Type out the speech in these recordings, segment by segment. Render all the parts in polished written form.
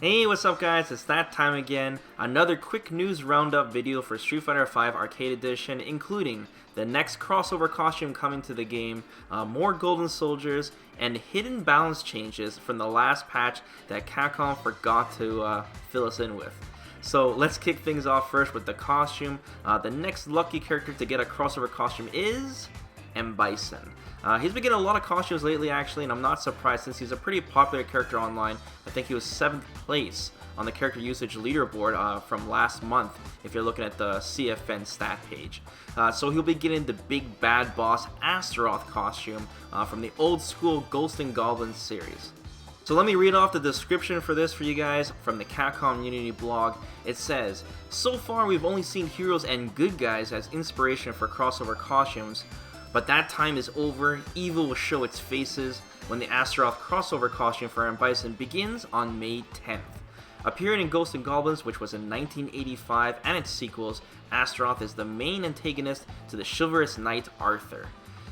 Hey, what's up guys, it's that time again. Another quick news roundup video for Street Fighter V Arcade Edition, including the next crossover costume coming to the game, more Golden Soldiers, and hidden balance changes from the last patch that Capcom forgot to fill us in with. So let's kick things off first with the costume. The next lucky character to get a crossover costume is M.Bison. He's been getting a lot of costumes lately actually, and I'm not surprised since he's a pretty popular character online. I think he was 7th place on the character usage leaderboard from last month if you're looking at the CFN stat page. So he'll be getting the big bad boss Astaroth costume from the old school Ghosts and Goblins series. So let me read off the description for this for you guys from the Capcom Unity blog. It says, "So far we've only seen heroes and good guys as inspiration for crossover costumes. But that time is over. Evil will show its faces when the Astaroth crossover costume for M.Bison begins on May 10th. Appearing in Ghosts and Goblins, which was in 1985, and its sequels, Astaroth is the main antagonist to the chivalrous knight Arthur.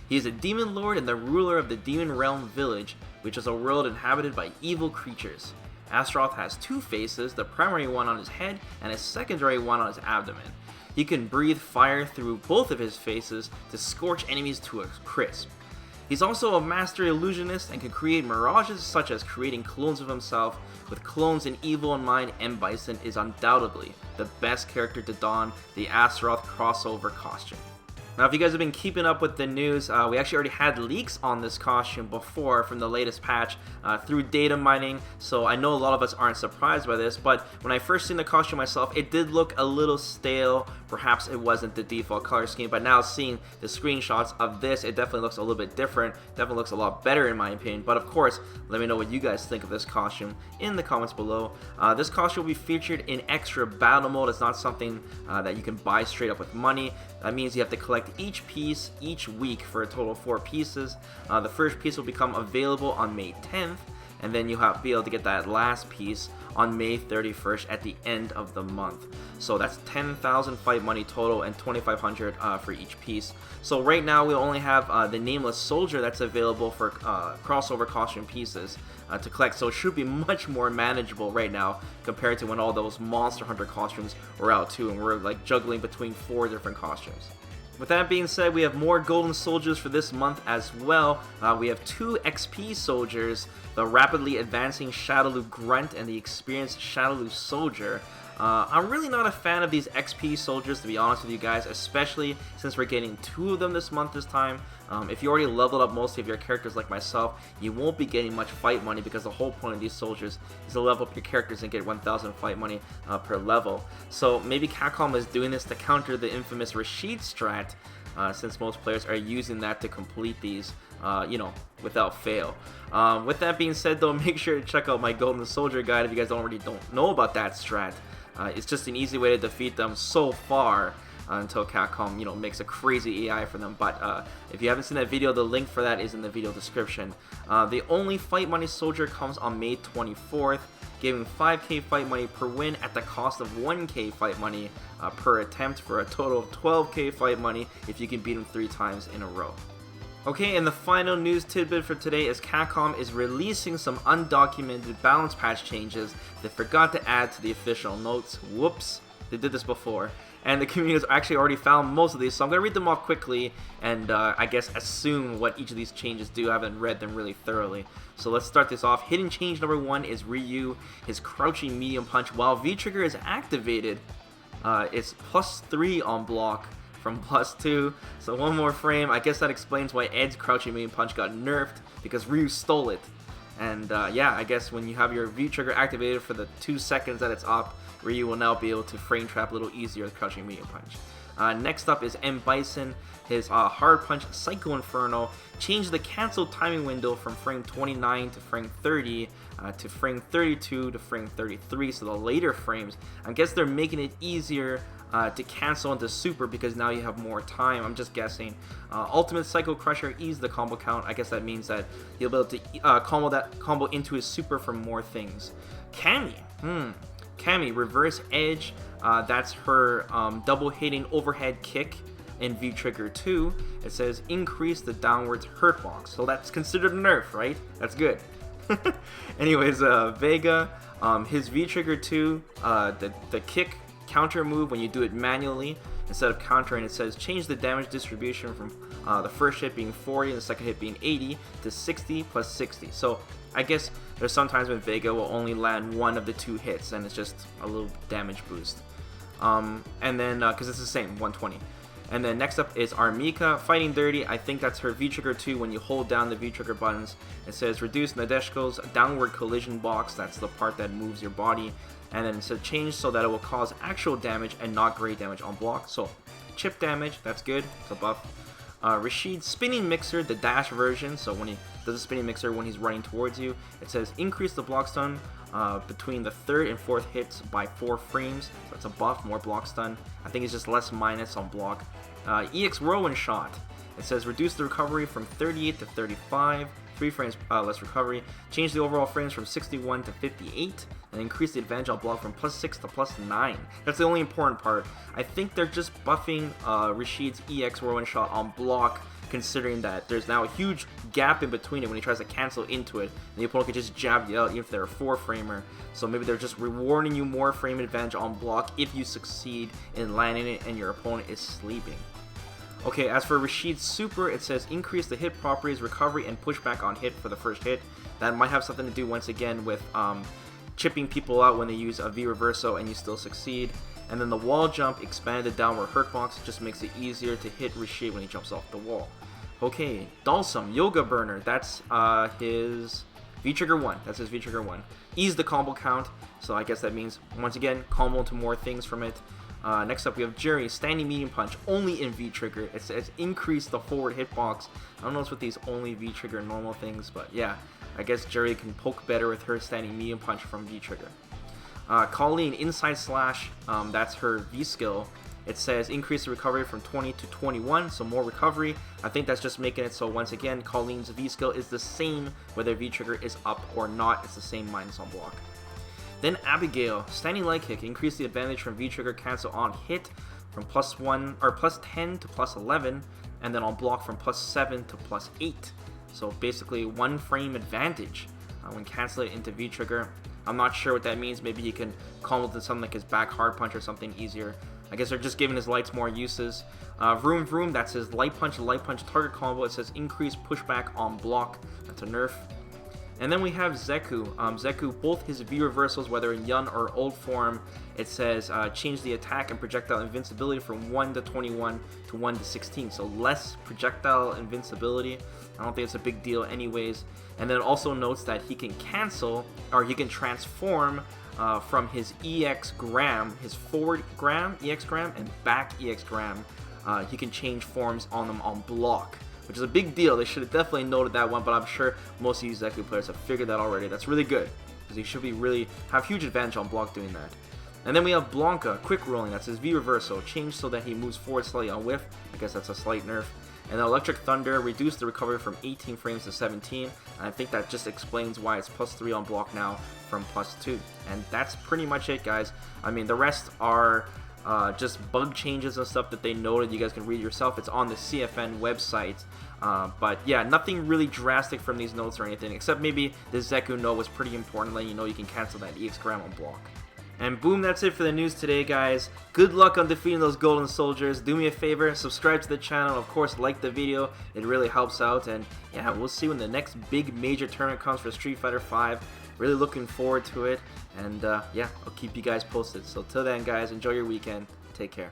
He is a demon lord and the ruler of the Demon Realm Village, which is a world inhabited by evil creatures. Astaroth has two faces, the primary one on his head and a secondary one on his abdomen. He can breathe fire through both of his faces to scorch enemies to a crisp. He's also a master illusionist and can create mirages such as creating clones of himself. With clones and evil in mind, M.Bison is undoubtedly the best character to don the Astaroth crossover costume." Now, if you guys have been keeping up with the news, we actually already had leaks on this costume before from the latest patch through data mining, so I know a lot of us aren't surprised by this, but when I first seen the costume myself, it did look a little stale. Perhaps it wasn't the default color scheme, but now seeing the screenshots of this, it definitely looks a little bit different, definitely looks a lot better in my opinion. But of course, let me know what you guys think of this costume in the comments below. This costume will be featured in extra battle mode. It's not something that you can buy straight up with money. That means you have to collect each piece each week for a total of 4 pieces. The first piece will become available on May 10th, and then you'll be able to get that last piece on May 31st at the end of the month. So that's 10,000 fight money total and 2,500 for each piece. So right now we only have the Nameless Soldier that's available for crossover costume pieces to collect, so it should be much more manageable right now compared to when all those Monster Hunter costumes were out too, and we're like juggling between 4 different costumes. With that being said, we have more Golden Soldiers for this month as well. We have 2 XP Soldiers, the rapidly advancing Shadowloo Grunt and the experienced Shadowloo Soldier. I'm really not a fan of these XP Soldiers, to be honest with you guys, especially since we're getting 2 of them this month this time. If you already leveled up most of your characters like myself, you won't be getting much fight money because the whole point of these soldiers is to level up your characters and get 1,000 fight money per level. So maybe Capcom is doing this to counter the infamous Rashid strat, since most players are using that to complete these, without fail. With that being said though, make sure to check out my Golden Soldier guide if you guys don't know about that strat. It's just an easy way to defeat them so far until Capcom, makes a crazy AI for them. But if you haven't seen that video, the link for that is in the video description. The only fight money soldier comes on May 24th, giving 5k fight money per win at the cost of 1k fight money per attempt for a total of 12k fight money if you can beat him 3 times in a row. Okay, and the final news tidbit for today is Capcom is releasing some undocumented balance patch changes they forgot to add to the official notes. Whoops, they did this before. And the community has actually already found most of these, so I'm going to read them off quickly and I guess assume what each of these changes do. I haven't read them really thoroughly. So let's start this off. Hidden change number 1 is Ryu. His crouching medium punch, while V-trigger is activated, it's +3 on block from +2, so 1 more frame. I guess that explains why Ed's crouching medium punch got nerfed, because Ryu stole it. And yeah, I guess when you have your V-trigger activated for the 2 seconds that it's up, Ryu will now be able to frame trap a little easier with crouching medium punch. Next up is M.Bison. His hard punch Psycho Inferno changed the cancel timing window from frame 29 to frame 30 to frame 32 to frame 33, so the later frames. I guess they're making it easier to cancel into super because now you have more time. I'm just guessing. Ultimate Psycho Crusher eased the combo count. I guess that means that you'll be able to combo that combo into his super for more things. Cammy, reverse edge. That's her double hitting overhead kick in V-Trigger 2. It says increase the downwards hurt box. So that's considered a nerf, right? That's good. Anyways, Vega, his V trigger 2, the kick counter move when you do it manually instead of countering, it says change the damage distribution from the first hit being 40 and the second hit being 80 to 60 plus 60. So I guess there's sometimes when Vega will only land one of the two hits and it's just a little damage boost. And then because it's the same 120. And then next up is Armika, Fighting Dirty. I think that's her V-Trigger 2 when you hold down the V-Trigger buttons. It says reduce Nadeshko's downward collision box. That's the part that moves your body. And then it says change so that it will cause actual damage and not great damage on block. So chip damage, that's good. It's a buff. Rashid's Spinning Mixer, the dash version. So when he does a Spinning Mixer when he's running towards you, it says increase the block stun between the third and fourth hits by 4 frames. So that's a buff, more block stun. I think it's just less minus on block. EX Whirlwind Shot. It says reduce the recovery from 38 to 35, 3 frames less recovery. Change the overall frames from 61 to 58, and increase the advantage on block from +6 to +9. That's the only important part. I think they're just buffing Rashid's EX Whirlwind Shot on block, considering that there's now a huge gap in between it when he tries to cancel into it, and the opponent can just jab you out even if they're a 4-framer. So maybe they're just rewarding you more frame advantage on block if you succeed in landing it and your opponent is sleeping. Okay, as for Rashid's Super, it says increase the hit properties, recovery, and pushback on hit for the first hit. That might have something to do once again with chipping people out when they use a V Reverso and you still succeed. And then the wall jump expanded the downward hurt box, just makes it easier to hit Rashid when he jumps off the wall. Okay, Dalsum, Yoga Burner, that's his V-Trigger 1. That's his V-Trigger 1. Ease the combo count, so I guess that means, once again, combo into more things from it. Next up we have Jerry, Standing Medium Punch, only in V-Trigger. It says increase the forward hitbox. I don't know what's with these only V-Trigger normal things, but yeah, I guess Jerry can poke better with her Standing Medium Punch from V-Trigger. Colleen, Inside Slash, that's her V-Skill. It says increase the recovery from 20 to 21, so more recovery. I think that's just making it so once again, Colleen's V-Skill is the same whether V-Trigger is up or not. It's the same minus on block. Then Abigail, Standing Leg Kick, increase the advantage from V-Trigger cancel on hit from +1 or +10 to +11, and then on block from +7 to +8. So basically 1 frame advantage when cancel it into V-Trigger. I'm not sure what that means. Maybe he can combo to something like his back hard punch or something easier. I guess they're just giving his lights more uses. Vroom Vroom, that's his light punch target combo. It says increase pushback on block. That's a nerf. And then we have Zaku. Zaku, both his V reversals, whether in Yun or old form, it says change the attack and projectile invincibility from 1 to 21 to 1 to 16. So less projectile invincibility. I don't think it's a big deal anyways. And then it also notes that he can cancel, or he can transform from his EX Gram, his forward Gram, EX Gram, and back EX Gram. He can change forms on them on block, which is a big deal. They should have definitely noted that one, but I'm sure most of you Zaku players have figured that already. That's really good, because he should be really have huge advantage on block doing that. And then we have Blanca, Quick Rolling, that's his V Reversal, changed so that he moves forward slightly on whiff. I guess that's a slight nerf. And then Electric Thunder, reduced the recovery from 18 frames to 17, and I think that just explains why it's +3 on block now from +2. And that's pretty much it, guys. I mean, the rest are just bug changes and stuff that they noted. You guys can read yourself. It's on the CFN website. But yeah, nothing really drastic from these notes or anything, except maybe the Zaku note was pretty important, letting you know you can cancel that EX Gram on block. And boom, that's it for the news today, guys. Good luck on defeating those Golden Soldiers. Do me a favor, subscribe to the channel, of course, like the video. It really helps out. And yeah, we'll see when the next big major tournament comes for Street Fighter V. Really looking forward to it. And yeah, I'll keep you guys posted. So till then, guys, enjoy your weekend. Take care.